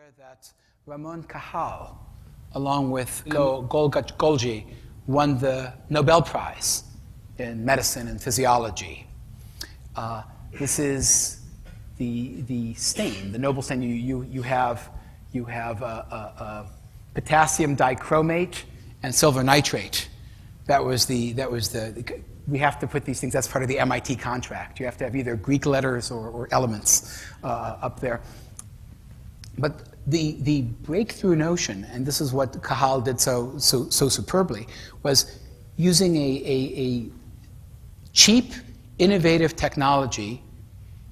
aware that Ramon Cajal, along with Golgi, won the Nobel Prize in medicine and physiology. This is the stain, the noble stain. You have potassium dichromate and silver nitrate. We have to put these things, that's part of the MIT contract. You have to have either Greek letters or elements up there. But the breakthrough notion, and this is what Cajal did so superbly, was using a cheap, innovative technology.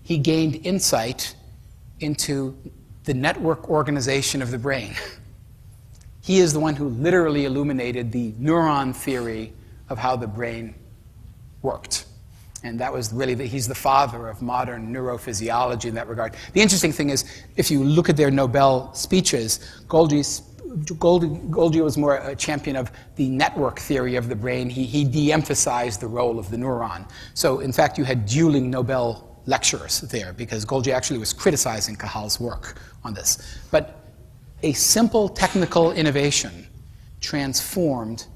He gained insight into the network organization of the brain. He is the one who literally illuminated the neuron theory of how the brain worked. And that was really, he's the father of modern neurophysiology in that regard. The interesting thing is, if you look at their Nobel speeches, Golgi was more a champion of the network theory of the brain. He de-emphasized the role of the neuron. So in fact, you had dueling Nobel lecturers there, because Golgi actually was criticizing Cajal's work on this. But a simple technical innovation transformed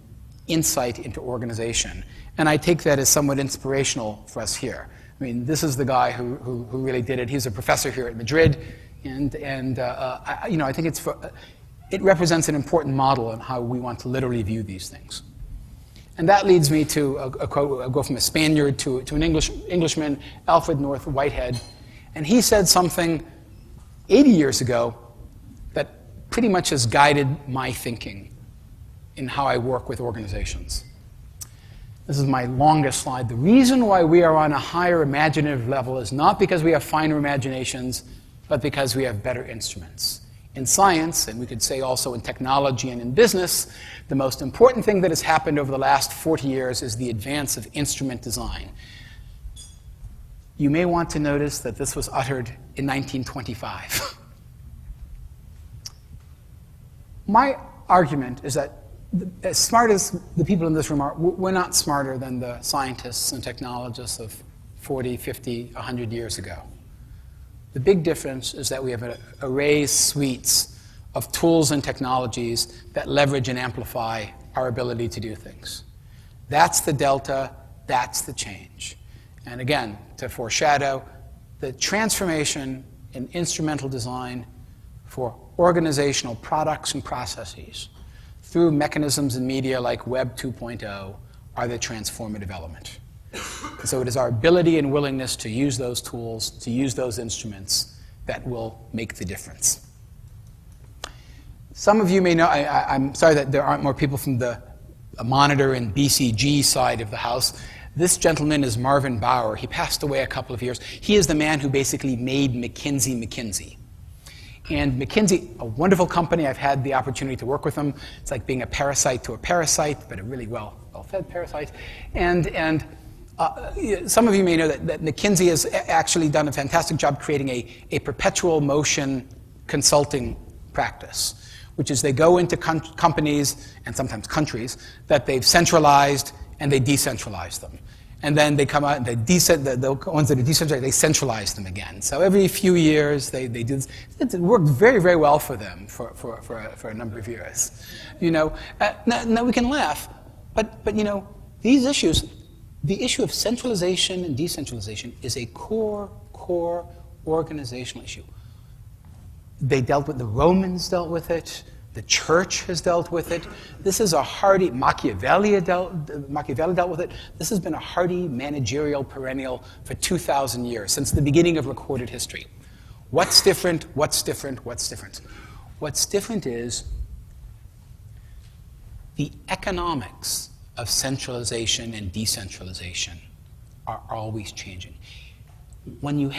insight into organization. And I take that as somewhat inspirational for us here. I mean, this is the guy who really did it. He's a professor here at Madrid, and I think it represents an important model on how we want to literally view these things. And that leads me to a quote. I'll go from a Spaniard to an Englishman, Alfred North Whitehead. And he said something 80 years ago that pretty much has guided my thinking in how I work with organizations. This is my longest slide. The reason why we are on a higher imaginative level is not because we have finer imaginations, but because we have better instruments. In science, and we could say also in technology and in business, the most important thing that has happened over the last 40 years is the advance of instrument design. You may want to notice that this was uttered in 1925. My argument is that as smart as the people in this room are, we're not smarter than the scientists and technologists of 40, 50, 100 years ago. The big difference is that we have arrays, suites of tools and technologies that leverage and amplify our ability to do things. That's the delta, that's the change. And again, to foreshadow, the transformation in instrumental design for organizational products and processes through mechanisms in media like Web 2.0 are the transformative element. And so it is our ability and willingness to use those tools, to use those instruments, that will make the difference. Some of you may know, I'm sorry that there aren't more people from the monitor and BCG side of the house. This gentleman is Marvin Bauer. He passed away a couple of years. He is the man who basically made McKinsey. And McKinsey, a wonderful company. I've had the opportunity to work with them. It's like being a parasite to a parasite, but a really well-fed parasite. And some of you may know that McKinsey has actually done a fantastic job creating a perpetual motion consulting practice, which is they go into companies and sometimes countries that they've centralized and they decentralize them. And then they come out and the ones that are decentralized, they centralize them again. So every few years they do this. It worked very, very well for them for a number of years. Now we can laugh, but these issues, the issue of centralization and decentralization is a core organizational issue. The Romans dealt with it. The church has dealt with it. This is a hardy, Machiavelli dealt with it. This has been a hardy managerial perennial for 2,000 years, since the beginning of recorded history. What's different? What's different? What's different? What's different is the economics of centralization and decentralization are always changing. When you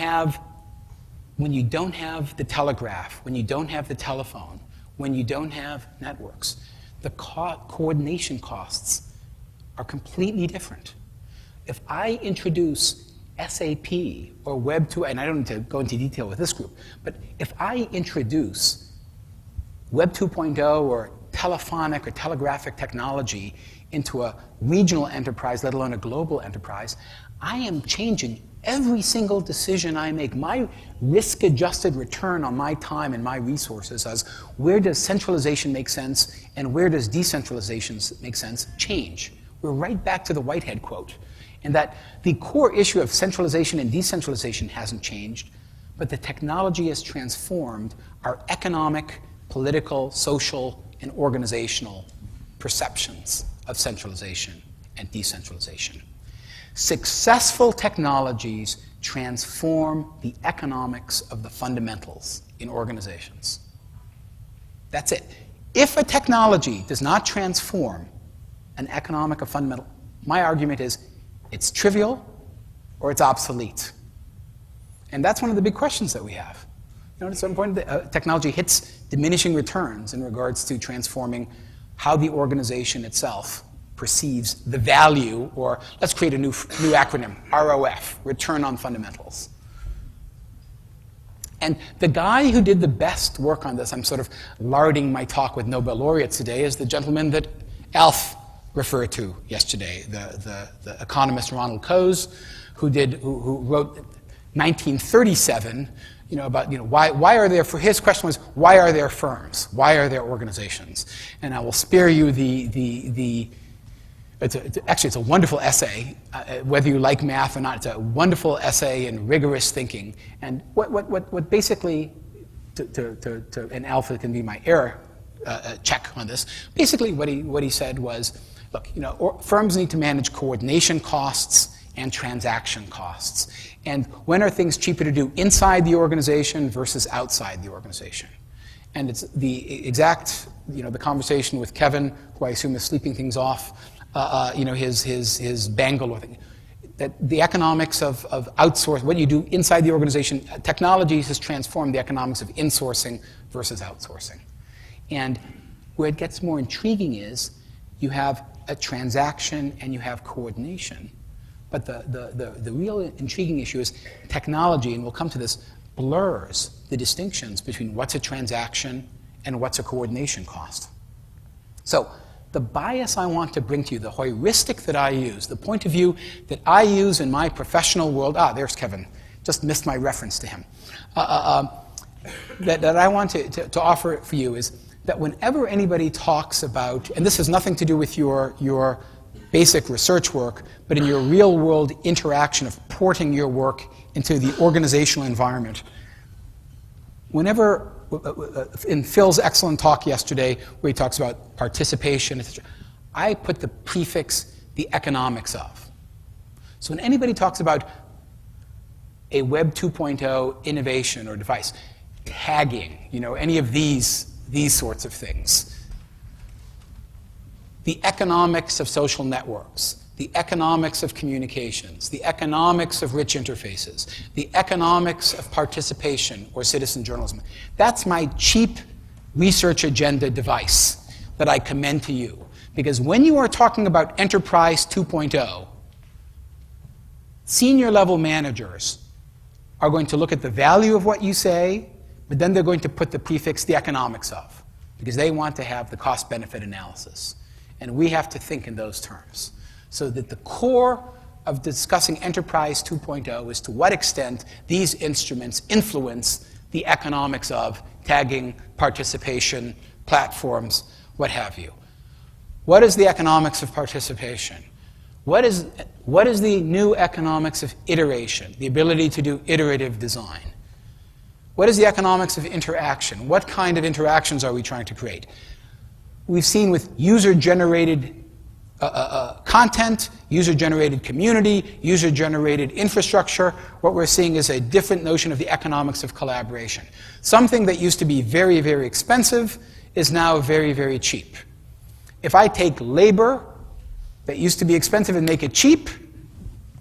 don't have the telegraph, when you don't have the telephone, when you don't have networks, the coordination costs are completely different. If I introduce SAP or Web 2, and I don't need to go into detail with this group, but if I introduce Web 2.0 or telephonic or telegraphic technology into a regional enterprise, let alone a global enterprise, I am changing every single decision I make, my risk-adjusted return on my time and my resources as where does centralization make sense and where does decentralization make sense change. We're right back to the Whitehead quote. And that the core issue of centralization and decentralization hasn't changed, but the technology has transformed our economic, political, social, and organizational perceptions of centralization and decentralization. Successful technologies transform the economics of the fundamentals in organizations. That's it. If a technology does not transform an economic of fundamental, my argument is it's trivial or it's obsolete. And that's one of the big questions that we have. You know, at some point, technology hits diminishing returns in regards to transforming how the organization itself perceives the value, or let's create a new acronym, ROF, Return on Fundamentals. And the guy who did the best work on this, I'm sort of larding my talk with Nobel laureates today, is the gentleman that Alf referred to yesterday, the economist Ronald Coase, who wrote 1937, about why are there, for his question was, why are there firms? Why are there organizations? And I will spare you actually it's a wonderful essay, whether you like math or not. It's a wonderful essay and rigorous thinking. And what basically, and Alpha can be my error check on this. Basically, what he said was, look, firms need to manage coordination costs and transaction costs. And when are things cheaper to do inside the organization versus outside the organization? And it's the exact, the conversation with Kevin, who I assume is sleeping things off, his Bangalore thing. That the economics of outsource, what you do inside the organization, technology has transformed the economics of insourcing versus outsourcing. And where it gets more intriguing is you have a transaction and you have coordination. But the real intriguing issue is technology, and we'll come to this, blurs the distinctions between what's a transaction and what's a coordination cost. So the bias I want to bring to you, the heuristic that I use, the point of view that I use in my professional world, there's Kevin, just missed my reference to him, that I want to offer for you is that whenever anybody talks about, and this has nothing to do with your basic research work, but in your real world interaction of porting your work into the organizational environment. Whenever, in Phil's excellent talk yesterday, where he talks about participation, etc., I put the prefix, the economics of. So when anybody talks about a Web 2.0 innovation or device, tagging, any of these sorts of things, the economics of social networks, the economics of communications, the economics of rich interfaces, the economics of participation or citizen journalism. That's my cheap research agenda device that I commend to you. Because when you are talking about Enterprise 2.0, senior level managers are going to look at the value of what you say, but then they're going to put the prefix, the economics of, because they want to have the cost-benefit analysis. And we have to think in those terms. So that the core of discussing Enterprise 2.0 is to what extent these instruments influence the economics of tagging, participation, platforms, what have you. What is the economics of participation? What is the new economics of iteration, the ability to do iterative design? What is the economics of interaction? What kind of interactions are we trying to create? We've seen with user-generated content, user-generated community, user-generated infrastructure, what we're seeing is a different notion of the economics of collaboration. Something that used to be very, very expensive is now very, very cheap. If I take labor that used to be expensive and make it cheap,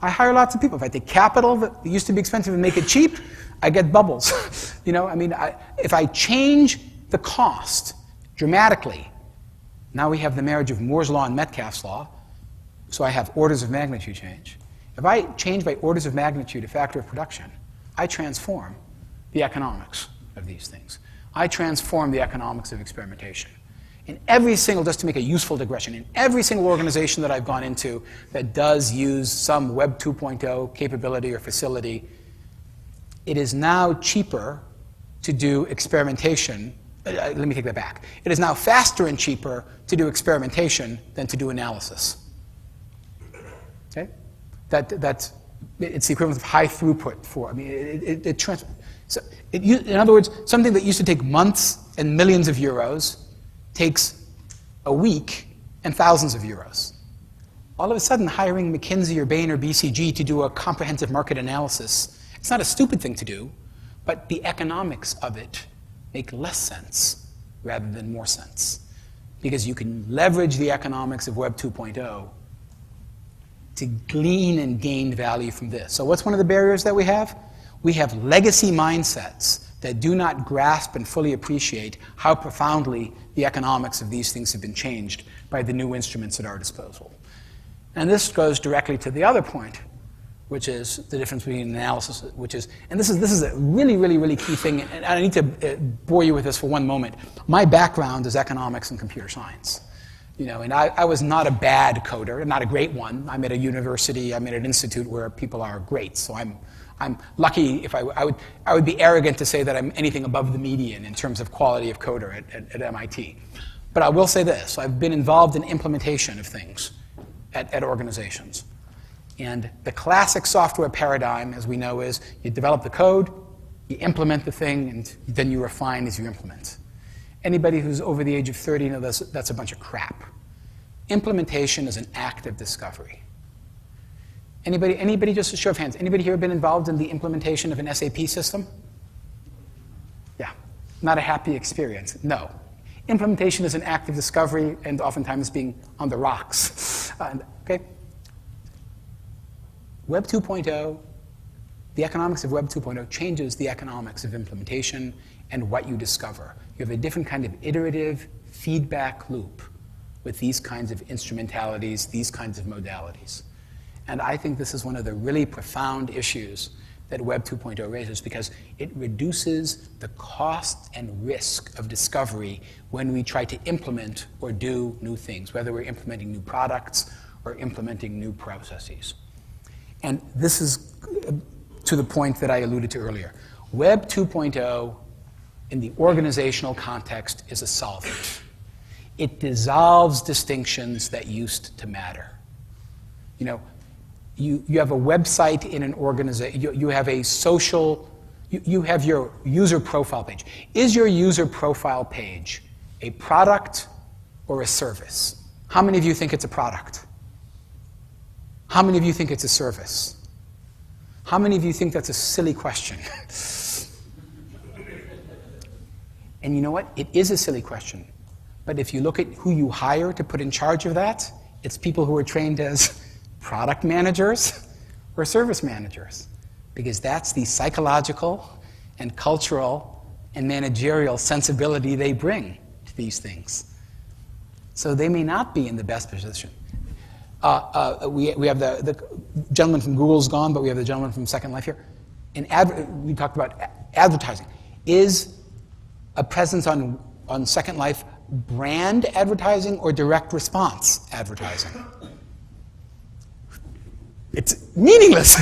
I hire lots of people. If I take capital that used to be expensive and make it cheap, I get bubbles. If I change the cost dramatically, now we have the marriage of Moore's law and Metcalfe's law, so I have orders of magnitude change. If I change by orders of magnitude a factor of production, I transform the economics of these things. I transform the economics of experimentation. In every single, just to make a useful digression, in every single organization that I've gone into that does use some Web 2.0 capability or facility, it is now cheaper to do experimentation. Let me take that back. It is now faster and cheaper to do experimentation than to do analysis. Okay? It's the equivalent of high throughput for, I mean, in other words, something that used to take months and millions of euros takes a week and thousands of euros. All of a sudden, hiring McKinsey or Bain or BCG to do a comprehensive market analysis, it's not a stupid thing to do, but the economics of it make less sense rather than more sense. Because you can leverage the economics of Web 2.0 to glean and gain value from this. So what's one of the barriers that we have? We have legacy mindsets that do not grasp and fully appreciate how profoundly the economics of these things have been changed by the new instruments at our disposal. And this goes directly to the other point, which is the difference between analysis, which is, and this is a really, really, really key thing, and I need to bore you with this for one moment. My background is economics and computer science. You know, and I was not a bad coder, not a great one. I'm at a university, I'm at an institute where people are great, so I'm lucky. If I would be arrogant to say that I'm anything above the median in terms of quality of coder at MIT. But I will say this, I've been involved in implementation of things at organizations. And the classic software paradigm, as we know, is you develop the code, you implement the thing, and then you refine as you implement. Anybody who's over the age of 30 knows that's a bunch of crap. Implementation is an act of discovery. Anybody, just a show of hands, anybody here been involved in the implementation of an SAP system? Yeah, not a happy experience, no. Implementation is an act of discovery and oftentimes being on the rocks, okay? Web 2.0, the economics of Web 2.0 changes the economics of implementation and what you discover. You have a different kind of iterative feedback loop with these kinds of instrumentalities, these kinds of modalities. And I think this is one of the really profound issues that Web 2.0 raises, because it reduces the cost and risk of discovery when we try to implement or do new things, whether we're implementing new products or implementing new processes. And this is to the point that I alluded to earlier. Web 2.0 in the organizational context is a solvent. It dissolves distinctions that used to matter. You know, you have a website in an organization, you have a social, you have your user profile page. Is your user profile page a product or a service? How many of you think it's a product? How many of you think it's a service? How many of you think that's a silly question? And you know what? It is a silly question. But if you look at who you hire to put in charge of that, it's people who are trained as product managers or service managers, because that's the psychological and cultural and managerial sensibility they bring to these things. So they may not be in the best position. We have the gentleman from Google's gone, but we have the gentleman from Second Life here. We talked about advertising. Is a presence on Second Life brand advertising or direct response advertising? It's meaningless.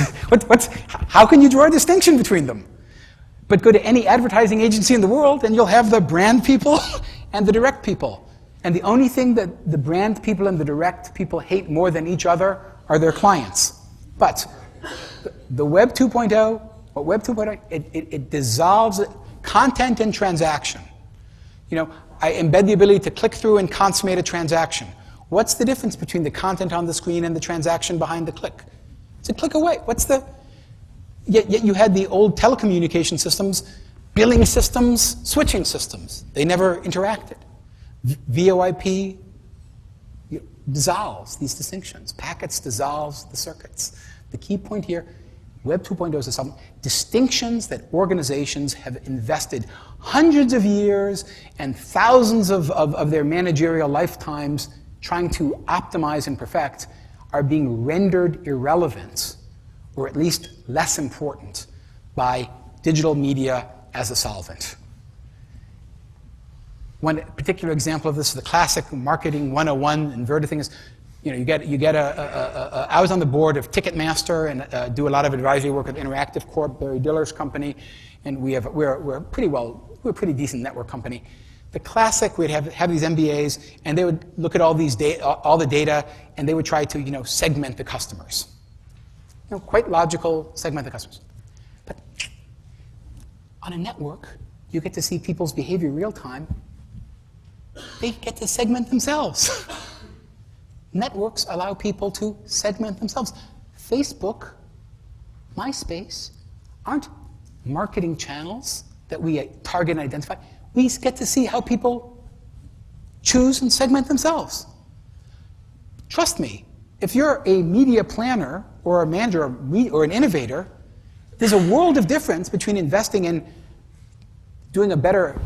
How can you draw a distinction between them? But go to any advertising agency in the world and you'll have the brand people and the direct people. And the only thing that the brand people and the direct people hate more than each other are their clients. But the Web 2.0, what Web 2.0, it dissolves content and transaction. You know, I embed the ability to click through and consummate a transaction. What's the difference between the content on the screen and the transaction behind the click? It's a click away. Yet you had the old telecommunication systems, billing systems, switching systems. They never interacted. VoIP dissolves these distinctions. Packets dissolves the circuits. The key point here, Web 2.0 is some distinctions that organizations have invested hundreds of years and thousands of their managerial lifetimes trying to optimize and perfect are being rendered irrelevant, or at least less important, by digital media as a solvent. One particular example of this is the classic marketing 101 inverted thing is, you get I was on the board of Ticketmaster and do a lot of advisory work with Interactive Corp, Barry Diller's company, and we're a pretty decent network company. The classic, we'd have these MBAs, and they would look at all the data, and they would try to segment the customers. Quite logical, segment the customers. But on a network, you get to see people's behavior real time. They get to segment themselves. Networks allow people to segment themselves. Facebook, MySpace, aren't marketing channels that we target and identify. We get to see how people choose and segment themselves. Trust me, if you're a media planner or a manager or an innovator, there's a world of difference between investing in doing a better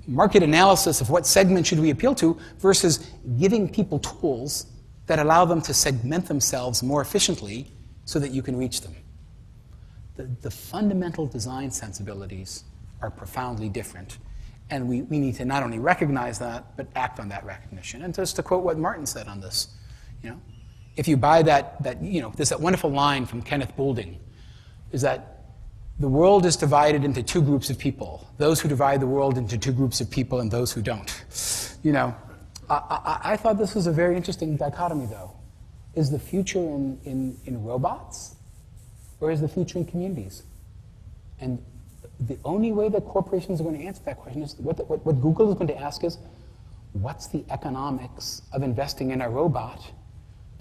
market analysis of what segment should we appeal to versus giving people tools that allow them to segment themselves more efficiently so that you can reach them. The fundamental design sensibilities are profoundly different, and we need to not only recognize that, but act on that recognition. And just to quote what Martin said on this, if you buy there's that wonderful line from Kenneth Boulding, is that the world is divided into two groups of people, those who divide the world into two groups of people and those who don't. I thought this was a very interesting dichotomy, though. Is the future in robots, or is the future in communities? And the only way that corporations are going to answer that question is, what Google is going to ask is, what's the economics of investing in a robot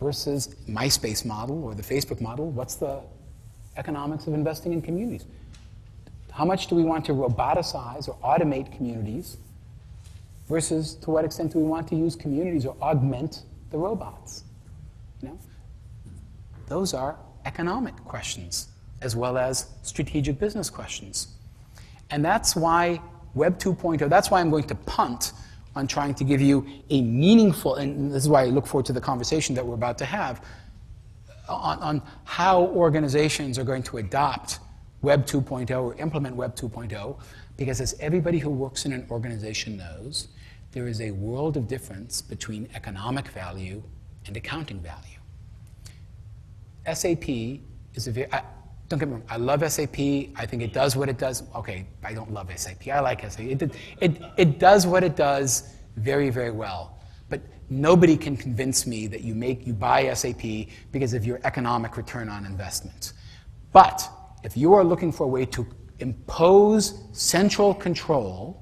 versus MySpace model or the Facebook model? What's the economics of investing in communities? How much do we want to roboticize or automate communities versus to what extent do we want to use communities or augment the robots? Those are economic questions as well as strategic business questions. And that's why Web 2.0, that's why I'm going to punt on trying to give you a meaningful, and this is why I look forward to the conversation that we're about to have, on how organizations are going to adopt Web 2.0 or implement Web 2.0, because as everybody who works in an organization knows, there is a world of difference between economic value and accounting value. SAP is don't get me wrong, I love SAP, I think it does what it does. Okay, I don't love SAP, I like SAP. It does what it does very, very well. But nobody can convince me that you buy SAP because of your economic return on investment. But if you are looking for a way to impose central control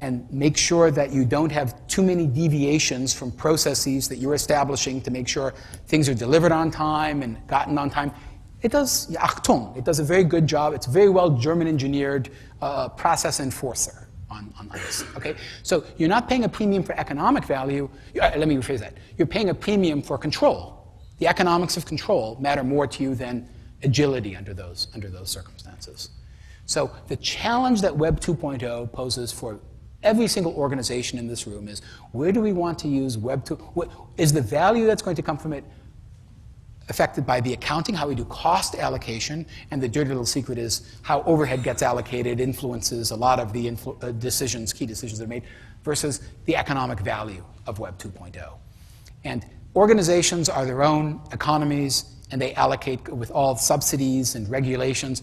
and make sure that you don't have too many deviations from processes that you're establishing to make sure things are delivered on time and gotten on time, it does, Achtung, it does a very good job. It's a very well German engineered process enforcer on this, okay? So you're not paying a premium for economic value. Let me rephrase that. You're paying a premium for control. The economics of control matter more to you than agility under those circumstances. So the challenge that Web 2.0 poses for every single organization in this room is, where do we want to use Web 2? Is the value that's going to come from it affected by the accounting, how we do cost allocation, and the dirty little secret is how overhead gets allocated influences a lot of the key decisions that are made, versus the economic value of Web 2.0. And organizations are their own economies, and they allocate with all subsidies and regulations.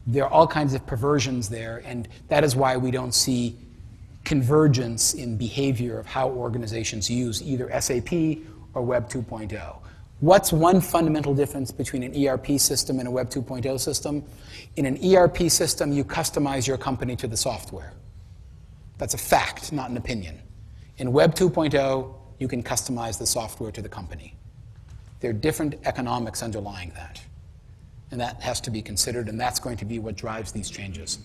There are all kinds of perversions there, and that is why we don't see convergence in behavior of how organizations use either SAP or Web 2.0. What's one fundamental difference between an ERP system and a Web 2.0 system? In an ERP system, you customize your company to the software. That's a fact, not an opinion. In Web 2.0, you can customize the software to the company. There are different economics underlying that. And that has to be considered, and that's going to be what drives these changes.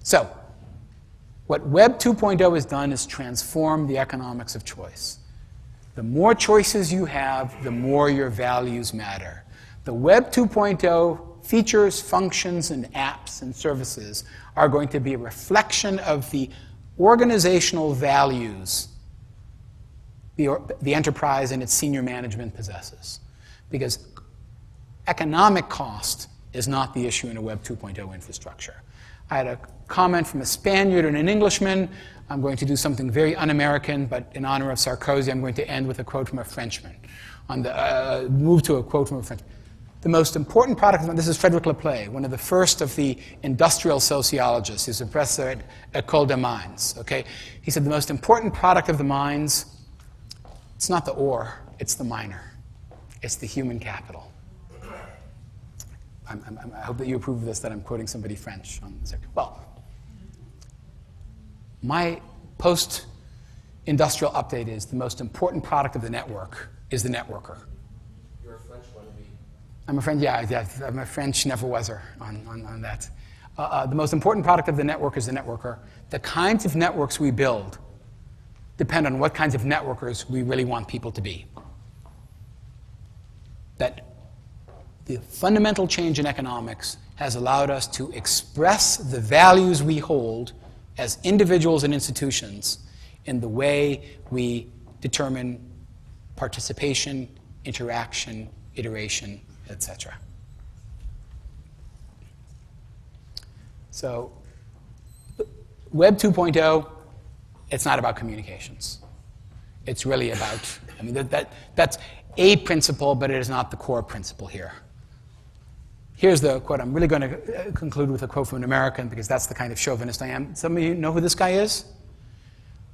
So, what Web 2.0 has done is transform the economics of choice. The more choices you have, the more your values matter. The Web 2.0 features, functions, and apps and services are going to be a reflection of the organizational values the enterprise and its senior management possesses. Because economic cost is not the issue in a Web 2.0 infrastructure. I had a comment from a Spaniard and an Englishman. I'm going to do something very un-American, but in honor of Sarkozy, I'm going to end with a quote from a Frenchman. Move to a quote from a Frenchman. The most important product, this is Frederick Laplace, one of the first of the industrial sociologists. He's a professor at École des Mines. Okay? He said the most important product of the mines, it's not the ore, it's the miner. It's the human capital. I hope that you approve of this, that I'm quoting somebody French on this. Well, my post-industrial update is the most important product of the network is the networker. You're a French wannabe. I'm a French, yeah, I'm a French never-waser on that. The most important product of the network is the networker. The kinds of networks we build depend on what kinds of networkers we really want people to be. That the fundamental change in economics has allowed us to express the values we hold as individuals and institutions in the way we determine participation, interaction, iteration, etc. So, Web 2.0, it's not about communications. It's really about, I mean, that's a principle, but it is not the core principle here. Here's the quote. I'm really going to conclude with a quote from an American because that's the kind of chauvinist I am. Some of you know who this guy is?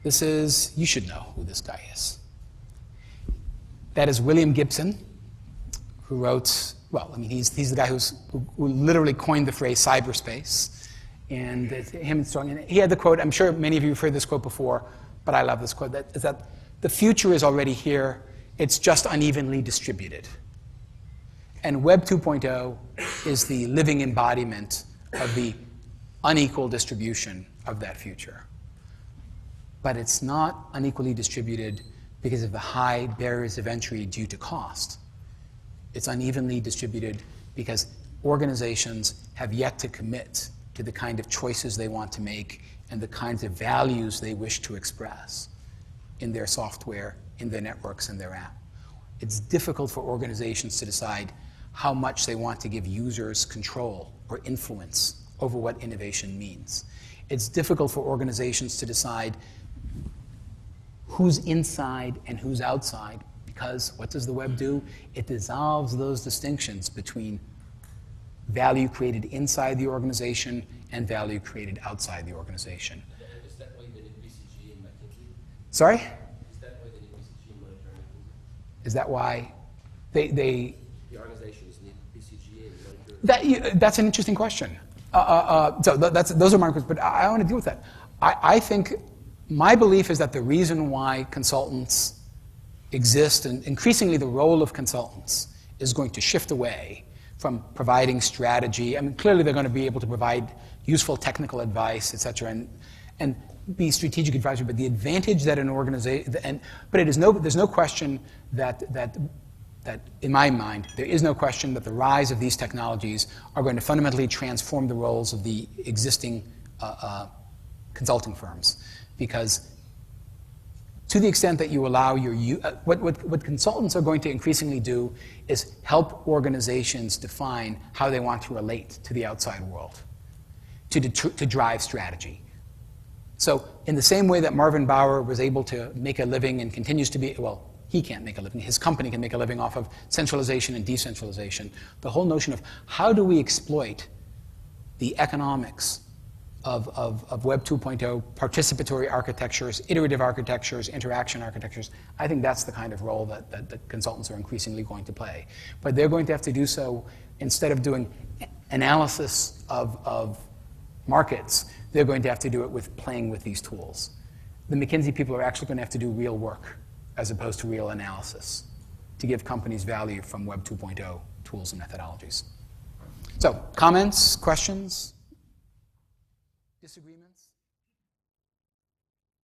You should know who this guy is. That is William Gibson, who wrote, well, I mean, he's the guy who literally coined the phrase cyberspace. And him and Strong, and he had the quote, I'm sure many of you have heard this quote before, but I love this quote, that is that the future is already here, it's just unevenly distributed. And Web 2.0 is the living embodiment of the unequal distribution of that future. But it's not unequally distributed because of the high barriers of entry due to cost. It's unevenly distributed because organizations have yet to commit to the kind of choices they want to make and the kinds of values they wish to express in their software, in their networks, and their app. It's difficult for organizations to decide how much they want to give users control or influence over what innovation means. It's difficult for organizations to decide who's inside and who's outside because what does the web do? It dissolves those distinctions between value created inside the organization and value created outside the organization. Is that why they need BCG in McKinsey? Sorry? Is that why they need BCG in McKinsey? Is that why they The organizations need BCG in monitoring? that's an interesting question. So those are my questions, but I want to deal with that. I think my belief is that the reason why consultants exist, and increasingly the role of consultants, is going to shift away from providing strategy. I mean, clearly they're going to be able to provide useful technical advice, et cetera, and be strategic advisor. But the advantage that an organization, there's no question that in my mind, there is no question that the rise of these technologies are going to fundamentally transform the roles of the existing consulting firms. Because to the extent that you allow what consultants are going to increasingly do is help organizations define how they want to relate to the outside world, to drive strategy. So in the same way that Marvin Bauer was able to make a living and continues to be, well, he can't make a living, his company can make a living off of centralization and decentralization, the whole notion of how do we exploit the economics of Web 2.0, participatory architectures, iterative architectures, interaction architectures, I think that's the kind of role that the consultants are increasingly going to play. But they're going to have to do so, instead of doing analysis of markets, they're going to have to do it with playing with these tools. The McKinsey people are actually going to have to do real work as opposed to real analysis to give companies value from Web 2.0 tools and methodologies. So, comments, questions? Disagreements?